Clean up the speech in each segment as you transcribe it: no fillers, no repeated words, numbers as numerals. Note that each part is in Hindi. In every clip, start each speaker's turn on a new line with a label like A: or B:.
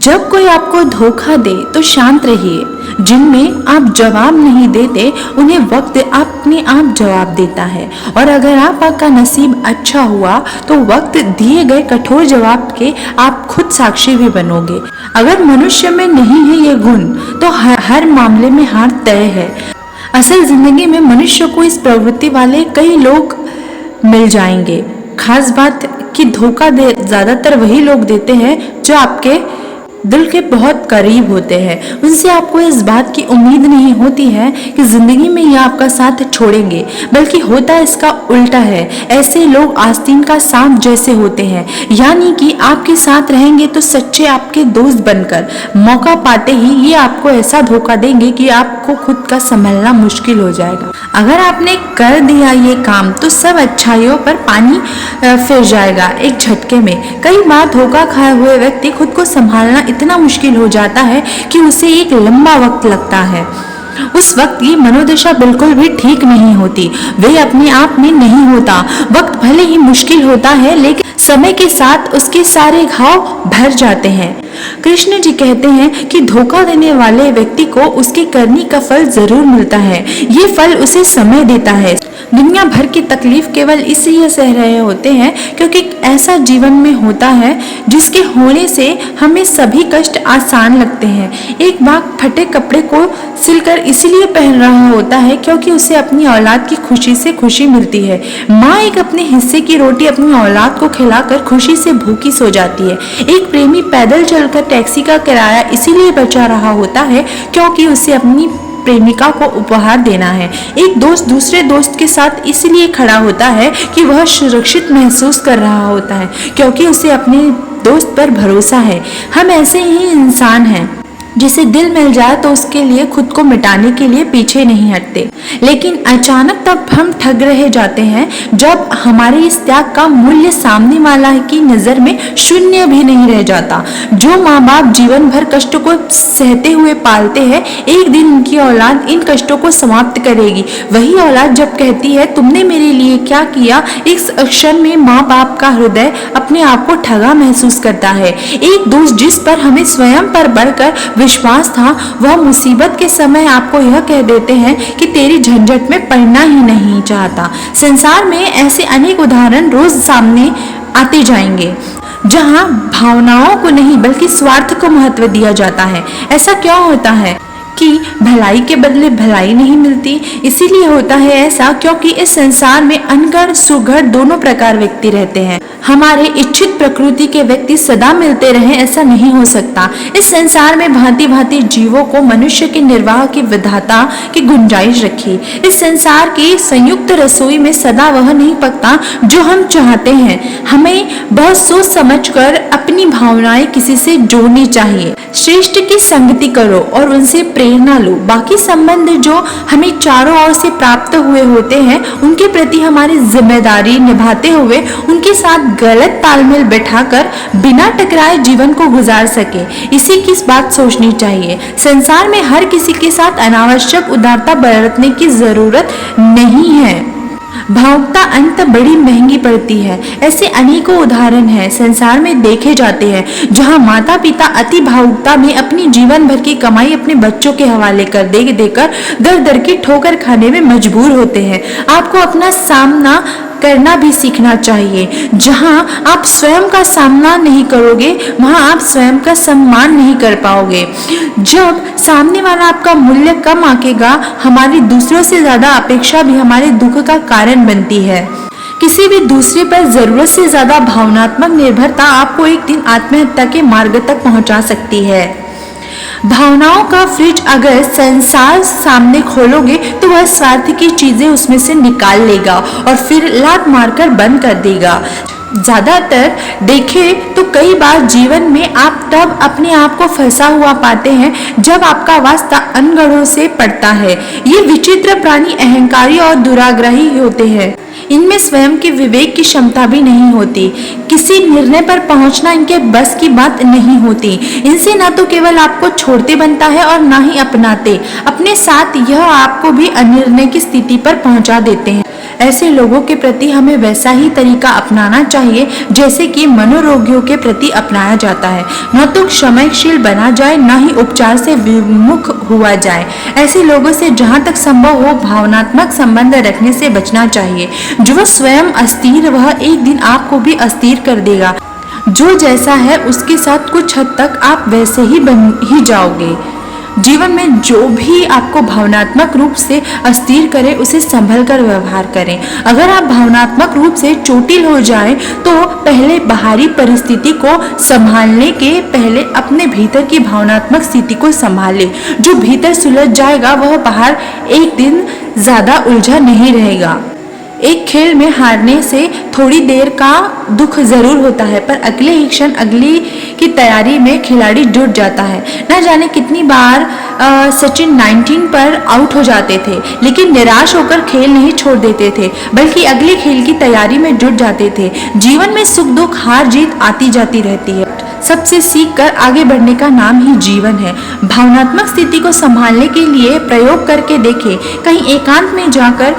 A: जब कोई आपको धोखा दे तो शांत रहिए। जिनमें आप जवाब नहीं देते उन्हें वक्त अपने आप जवाब देता है। और अगर आपका नसीब अच्छा हुआ तो वक्त दिए गए कठोर जवाब के आप खुद साक्षी भी बनोगे। अगर मनुष्य में नहीं है ये गुण तो हर मामले में हार तय है। असल जिंदगी में मनुष्य को इस प्रवृत्ति वाले कई लोग मिल जाएंगे। खास बात कि धोखा ज्यादातर वही लोग देते हैं जो आपके दिल के बहुत करीब होते हैं। उनसे आपको इस बात की उम्मीद नहीं होती है कि जिंदगी में ये आपका साथ छोड़ेंगे, बल्कि होता इसका उल्टा है। ऐसे लोग आस्तीन का सांप जैसे होते हैं, यानी कि आपके साथ रहेंगे तो सच्चे आपके दोस्त बनकर, मौका पाते ही ये आपको ऐसा धोखा देंगे कि आपको खुद का संभलना मुश्किल हो जाएगा। अगर आपने कर दिया ये काम तो सब अच्छाइयों पर पानी फिर जाएगा एक झटके में। कई बार धोखा खाए हुए व्यक्ति खुद को संभालना इतना मुश्किल हो जाता है कि उसे एक लंबा वक्त लगता है। उस वक्त की मनोदशा बिल्कुल भी ठीक नहीं होती, वे अपने आप में नहीं होता। वक्त भले ही मुश्किल होता है लेकिन समय के साथ उसके सारे घाव भर जाते हैं। कृष्ण जी कहते हैं कि धोखा देने वाले व्यक्ति को उसके करनी का फल जरूर मिलता है। ये फल उसे समय देता है। दुनिया भर की तकलीफ केवल इसलिए सह रहे होते हैं क्योंकि ऐसा जीवन में होता है जिसके होने से हमें सभी कष्ट आसान लगते हैं। एक बाप फटे कपड़े को सिलकर इसलिए पहन रहा होता है क्योंकि उसे अपनी औलाद की खुशी से खुशी मिलती है। माँ एक अपने हिस्से की रोटी अपनी औलाद को खिलाकर खुशी से भूखी सो जाती है। एक प्रेमी पैदल चलकर टैक्सी का किराया इसीलिए बचा रहा होता है क्योंकि उसे अपनी प्रेमिका को उपहार देना है। एक दोस्त दूसरे दोस्त के साथ इसलिए खड़ा होता है कि वह सुरक्षित महसूस कर रहा होता है क्योंकि उसे अपने दोस्त पर भरोसा है। हम ऐसे ही इंसान हैं जिसे दिल मिल जाए तो उसके लिए खुद को मिटाने के लिए पीछे नहीं हटते, लेकिन अचानक तब हम ठग रहे जाते हैं जब हमारे इस त्याग का मूल्य सामने वाला की नजर में शून्य भी नहीं रह जाता। जो माँ बाप जीवन भर कष्टों को सहते हुए पालते हैं, एक दिन उनकी औलाद इन कष्टों को समाप्त करेगी। वही औलाद जब कहती है तुमने मेरे लिए क्या किया, इस क्षण में माँ बाप का हृदय अपने आप को ठगा महसूस करता है। एक दोस्त जिस पर हमें स्वयं पर बढ़कर विश्वास था, वह मुसीबत के समय आपको यह कह देते हैं कि तेरी झंझट में पड़ना ही नहीं चाहता। संसार में ऐसे अनेक उदाहरण रोज सामने आते जाएंगे जहां भावनाओं को नहीं बल्कि स्वार्थ को महत्व दिया जाता है। ऐसा क्यों होता है कि भलाई के बदले भलाई नहीं मिलती? इसीलिए होता है ऐसा क्योंकि इस संसार में अनगढ़ सुघड़ दोनों प्रकार व्यक्ति रहते हैं। हमारे इच्छित प्रकृति के व्यक्ति सदा मिलते रहे ऐसा नहीं हो सकता। इस संसार में भांति भांति जीवों को मनुष्य के निर्वाह की विधाता की गुंजाइश रखी। इस संसार की संयुक्त रसोई में सदा वह नहीं पकता जो हम चाहते हैं। हमें बहुत सोच समझकर अपनी भावनाएं किसी से जोड़नी चाहिए। श्रेष्ठ की संगति करो और उनसे प्रेरणा लो। बाकी संबंध जो हमें चारों ओर से प्राप्त हुए होते हैं उनके प्रति हमारी जिम्मेदारी निभाते हुए उनके साथ गलत तालमेल बैठाकर बिना टकराए जीवन को गुजार सके, इसी की बात सोचनी चाहिए। संसार में हर किसी के साथ अनावश्यक उदारता बरतने की जरूरत नहीं है। भावुकता अंत बड़ी महंगी पड़ती है। ऐसे अनेकों उदाहरण हैं संसार में देखे जाते हैं जहां माता पिता अति भावुकता में अपनी जीवन भर की कमाई अपने बच्चों के हवाले कर देकर दर दर की ठोकर खाने में मजबूर होते हैं। आपको अपना सामना करना भी सीखना चाहिए। जहां आप स्वयं का सामना नहीं करोगे वहां आप स्वयं का सम्मान नहीं कर पाओगे। जब सामने वाला आपका मूल्य कम आंकेगा, हमारी दूसरों से ज्यादा अपेक्षा भी हमारे दुख का कारण बनती है। किसी भी दूसरे पर जरूरत से ज्यादा भावनात्मक निर्भरता आपको एक दिन आत्महत्या के मार्ग तक पहुंचा सकती है। भावनाओं का फ्रिज अगर संसार सामने खोलोगे तो वह स्वार्थ की चीजें उसमें से निकाल लेगा और फिर लात मारकर बंद कर देगा। ज्यादातर देखें तो कई बार जीवन में आप तब अपने आप को फंसा हुआ पाते हैं जब आपका वास्ता अनगढ़ों से पड़ता है। ये विचित्र प्राणी अहंकारी और दुराग्रही होते हैं। इनमें स्वयं के विवेक की क्षमता भी नहीं होती। किसी निर्णय पर पहुंचना इनके बस की बात नहीं होती। इनसे ना तो केवल आपको छोड़ते बनता है और ना ही अपनाते। अपने साथ यह आपको भी अनिर्णय की स्थिति पर पहुंचा देते हैं। ऐसे लोगों के प्रति हमें वैसा ही तरीका अपनाना चाहिए जैसे कि मनोरोगियों के प्रति अपनाया जाता है। न तो क्षमाशील बना जाए, न ही उपचार से विमुख हुआ जाए। ऐसे लोगों से जहां तक संभव हो भावनात्मक संबंध रखने से बचना चाहिए। जो स्वयं अस्थिर, वह एक दिन आपको भी अस्थिर कर देगा। जो जैसा है उसके साथ कुछ हद तक आप वैसे ही बन ही जाओगे। जीवन में जो भी आपको भावनात्मक रूप से अस्थिर करे उसे संभल कर व्यवहार करें। अगर आप भावनात्मक रूप से चोटिल हो जाएं तो पहले बाहरी परिस्थिति को संभालने के पहले अपने भीतर की भावनात्मक स्थिति को संभालें। जो भीतर सुलझ जाएगा वह बाहर एक दिन ज्यादा उलझा नहीं रहेगा। एक खेल में हारने से थोड़ी देर का दुख जरूर होता है, पर अगले ही क्षण अगली की तैयारी में खिलाड़ी जुट जाता है। न जाने कितनी बार सचिन 19 पर आउट हो जाते थे, लेकिन निराश होकर खेल नहीं छोड़ देते थे, बल्कि अगले खेल की तैयारी में जुट जाते थे। जीवन में सुख दुख हार जीत आती जाती रहती है। सबसे सीख कर आगे बढ़ने का नाम ही जीवन है। भावनात्मक स्थिति को संभालने के लिए प्रयोग करके देखें। कहीं एकांत में जाकर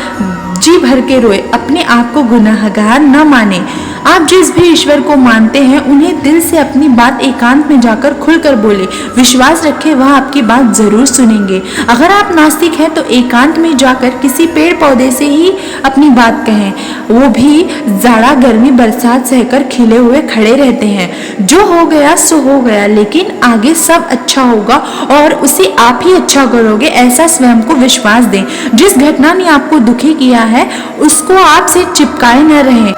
A: जी भर के रोए, अपने आप को गुनाहगार न माने। आप जिस भी ईश्वर को मानते हैं उन्हें दिल से अपनी बात एकांत में जाकर खुलकर बोले। विश्वास रखें वह आपकी बात जरूर सुनेंगे। अगर आप नास्तिक हैं तो एकांत में जाकर किसी पेड़ पौधे से ही अपनी बात कहें। वो भी जाड़ा गर्मी बरसात सहकर खिले हुए खड़े रहते हैं। जो हो गया सो हो गया, लेकिन आगे सब अच्छा होगा और उसे आप ही अच्छा करोगे, ऐसा स्वयं को विश्वास दें। जिस घटना ने आपको दुखी किया है उसको आपसे चिपकाए न रहें।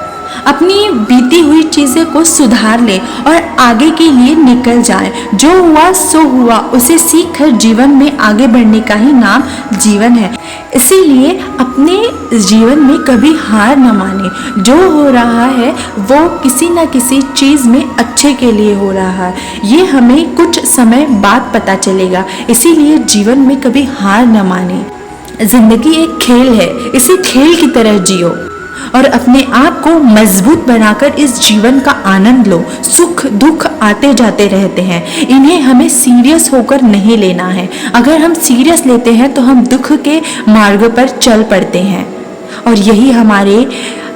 A: अपनी बीती हुई चीजें को सुधार ले और आगे के लिए निकल जाए। जो हुआ सो हुआ, उसे सीख कर जीवन में आगे बढ़ने का ही नाम जीवन है। इसीलिए अपने जीवन में कभी हार न माने। जो हो रहा है वो किसी न किसी चीज में अच्छे के लिए हो रहा है, ये हमें कुछ समय बाद पता चलेगा। इसीलिए जीवन में कभी हार न माने। जिंदगी एक खेल है, इसी खेल की तरह जियो और अपने आप को मजबूत बनाकर इस जीवन का आनंद लो। सुख दुख आते जाते रहते हैं, इन्हें हमें सीरियस होकर नहीं लेना है। अगर हम सीरियस लेते हैं तो हम दुख के मार्ग पर चल पड़ते हैं और यही हमारे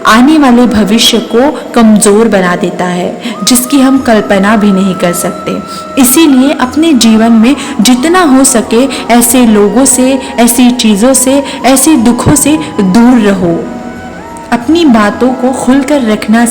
A: आने वाले भविष्य को कमजोर बना देता है, जिसकी हम कल्पना भी नहीं कर सकते। इसीलिए अपने जीवन में जितना हो सके ऐसे लोगों से, ऐसी चीजों से, ऐसे दुखों से दूर रहो। अपनी बातों को खुलकर रखना